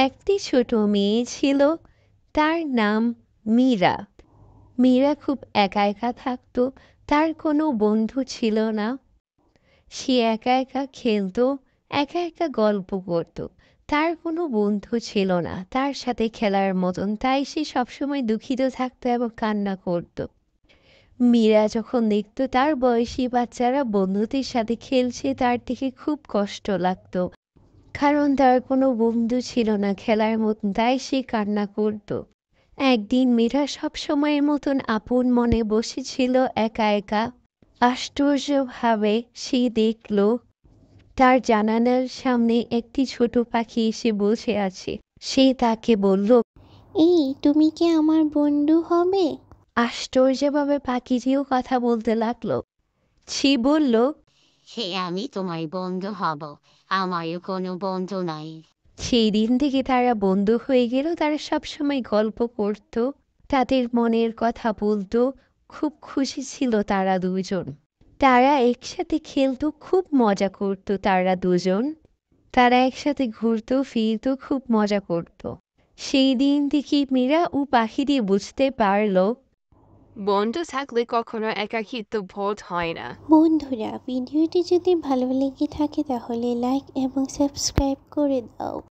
একটি ছোট মেয়ে ছিল, তার নাম মীরা। মীরা খুব একা একা থাকতো, তার কোনো বন্ধু ছিল না। সে একা একা খেলতো, একা একা গল্প করত। তার কোনো বন্ধু ছিল না তার সাথে খেলার মতন, তাই সে সবসময় দুঃখিত থাকতো এবং কান্না করত। মীরা যখন দেখতো তার বয়সী বাচ্চারা বন্ধুদের সাথে খেলছে, তার থেকে খুব কষ্ট লাগতো, কারণ তার কোনো বন্ধু ছিল না খেলার মতন, তাই সে কান্না করত। একদিন মীরা সব সময়ের মতন আপন মনে বসেছিল একা একা। আশ্চর্যভাবে সে দেখল তার জানালার সামনে একটি ছোট পাখি এসে বসে আছে। সে তাকে বলল, এই তুমি কি আমার বন্ধু হবে? আশ্চর্যভাবে পাখিটিও কথা বলতে লাগলো। সে বলল, আমি তোমার বন্ধু হব, আমারও কোনো বন্ধু নাই। সেই দিন থেকে তারা বন্ধু হয়ে গেল। তারা সবসময় গল্প করত, তাদের মনের কথা বলতো। খুব খুশি ছিল তারা দুজন। তারা একসাথে খেলতো, খুব মজা করতো তারা দুজন। তারা একসাথে ঘুরতো ফিরতো, খুব মজা করত। সেই দিন থেকে মীরা ও পাখিটি বুঝতে পারল, বন্ধু থাকলে কখনো একাকিত্ব বোধ হয় না। বন্ধুরা, ভিডিওটি যদি ভালো লেগে থাকে তাহলে লাইক এবং সাবস্ক্রাইব করে দাও।